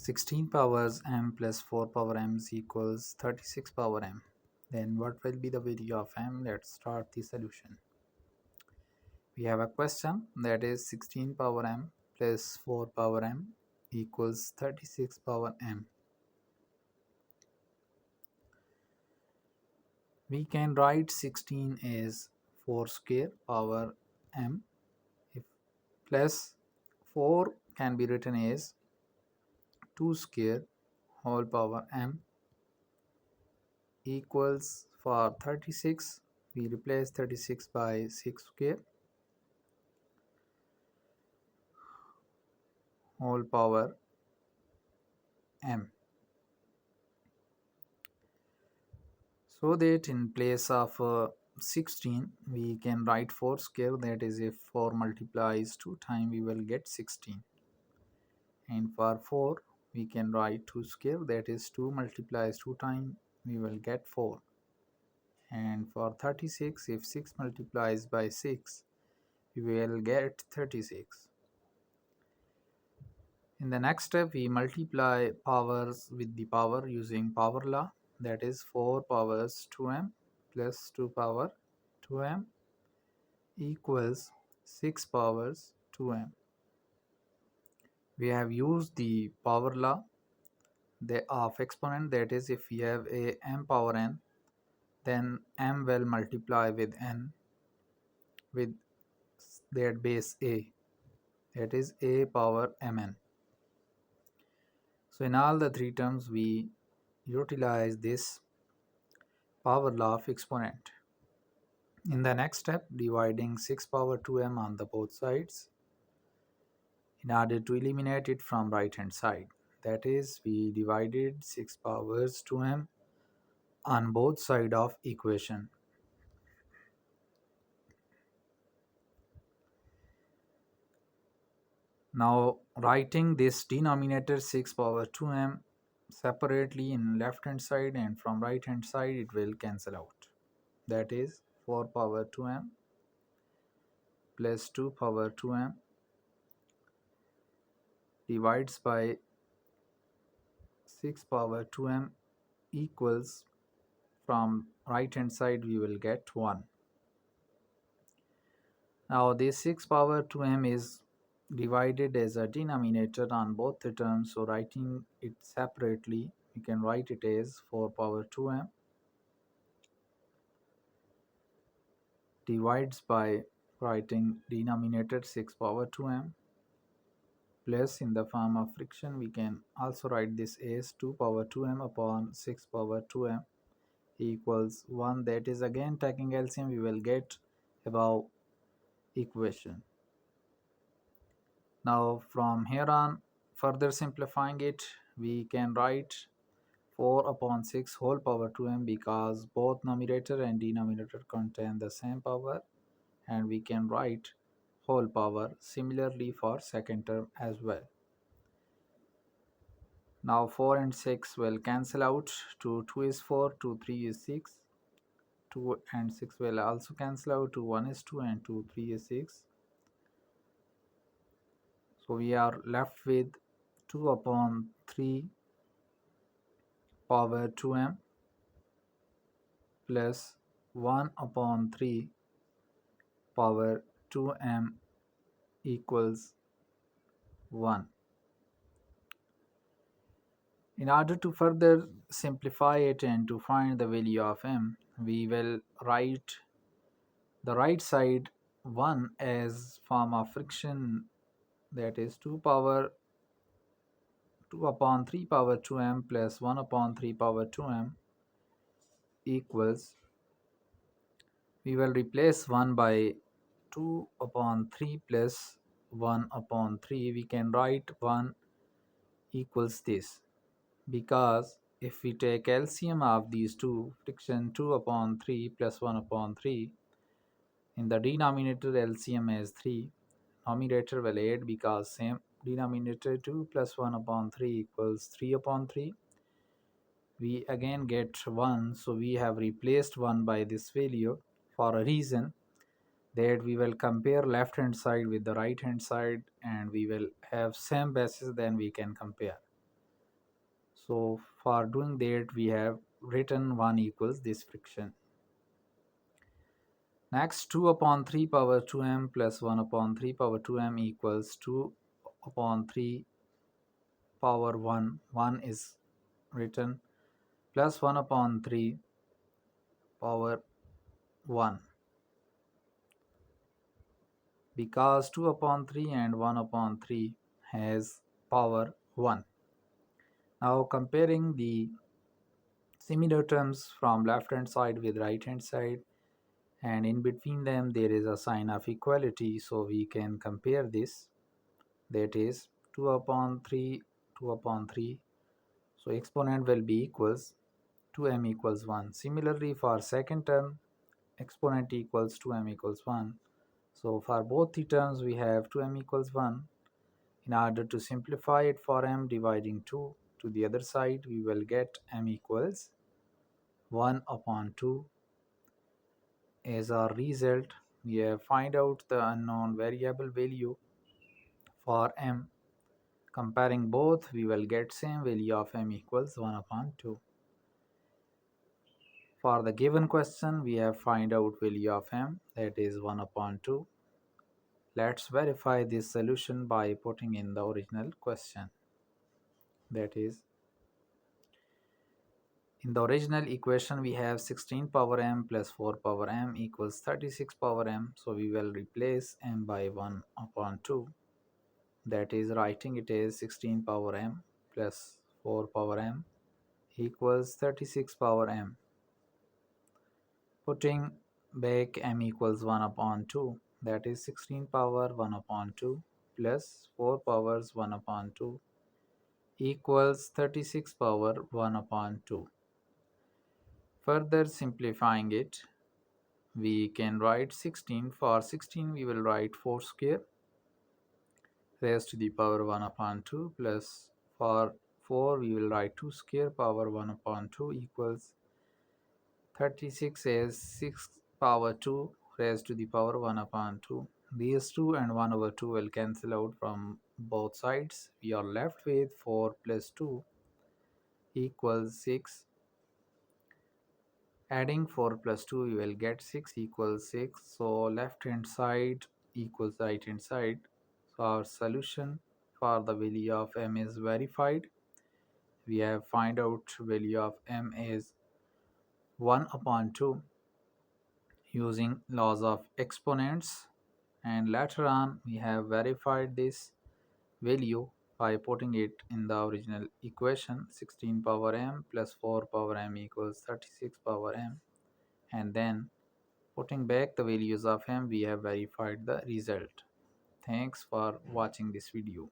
16 powers m plus 4 power m is equals 36 power m. Then what will be the value of m? Let's start the solution. We have a question that is 16 power m plus 4 power m equals 36 power m. We can write 16 as 4 square power m, if plus 4 can be written as 2 square whole power m equals, for 36 we replace 36 by 6 square whole power m, so that in place of 16 we can write 4 square, that is if 4 multiplies 2 times we will get 16, and for 4 we can write 2 square, that is 2 multiplies 2 times we will get 4, and for 36 if 6 multiplies by 6 we will get 36. In the next step we multiply powers with the power using power law, that is 4 powers 2m plus 2 power 2m equals 6 powers 2m. We have used the power law of exponent, that is if we have a m power n, then m will multiply with n with that base a, that is a power mn. So in all the three terms we utilize this power law of exponent. In the next step, dividing 6 power 2m on the both sides in order to eliminate it from right hand side, that is we divided 6 powers 2m on both side of equation. Now writing this denominator 6 power 2m separately in left hand side and from right hand side, it will cancel out, that is 4 power 2m plus 2 power 2m divides by 6 power 2m equals, from right hand side we will get 1. Now this 6 power 2m is divided as a denominator on both the terms, so writing it separately we can write it as 4 power 2m divides by writing denominator 6 power 2m plus, in the form of fraction we can also write this as 2 power 2m upon 6 power 2m equals 1, that is again taking LCM we will get above equation. Now from here on, further simplifying it, we can write 4 upon 6 whole power 2m because both numerator and denominator contain the same power, and we can write whole power similarly for second term as well. Now 4 and 6 will cancel out, 2 is 4, 3 is 6, 2 and 6 will also cancel out, 1 is 2 and 3 is 6. So we are left with 2 upon 3 power 2m plus 1 upon 3 power 2m equals 1. In order to further simplify it and to find the value of m, we will write the right side 1 as form of fraction, that is 2 upon 3 power 2m plus 1 upon 3 power 2m equals, we will replace 1 by 2 upon 3 plus 1 upon 3. We can write 1 equals this, because if we take LCM of these two, fraction 2 upon 3 plus 1 upon 3, in the denominator LCM is 3, numerator will add because same denominator, 2 plus 1 upon 3 equals 3 upon 3. We again get 1, so we have replaced 1 by this value for a reason that we will compare left hand side with the right hand side and we will have same basis, then we can compare. So for doing that, we have written 1 equals this friction. Next, 2 upon 3 power 2m plus 1 upon 3 power 2m equals 2 upon 3 power 1. 1 is written plus 1 upon 3 power 1, because 2 upon 3 and 1 upon 3 has power 1. Now comparing the similar terms from left hand side with right hand side, and in between them there is a sign of equality, so we can compare this. That is 2 upon 3, 2 upon 3, so exponent will be equals 2m equals 1. Similarly for second term, exponent equals 2m equals 1. So for both the terms we have 2m equals 1. In order to simplify it for m, dividing 2 to the other side, we will get m equals 1 upon 2. As our result, we have find out the unknown variable value for m. Comparing both, we will get same value of m equals 1 upon 2. For the given question, we have find out value of m, that is 1 upon 2. Let's verify this solution by putting in the original question. That is, in the original equation we have 16 power m plus 4 power m equals 36 power m. So we will replace m by 1 upon 2. That is, writing it as 16 power m plus 4 power m equals 36 power m. Putting back m equals 1 upon 2, that is 16 power 1 upon 2 plus 4 powers 1 upon 2 equals 36 power 1 upon 2. Further simplifying it, we can write 16. For 16 we will write 4 square raised to the power 1 upon 2, plus for 4 we will write 2 square power 1 upon 2 equals 36 as 6 power 2 raised to the power 1 upon 2. These 2 and 1 over 2 will cancel out from both sides. We are left with 4 plus 2 equals 6. Adding 4 plus 2, we will get 6 equals 6. So left hand side equals right hand side. So our solution for the value of m is verified. We have find out value of m is 1 upon 2 using laws of exponents, and later on we have verified this value by putting it in the original equation. 16 power m plus 4 power m equals 36 power m, and then putting back the values of m, we have verified the result. Thanks for watching this video.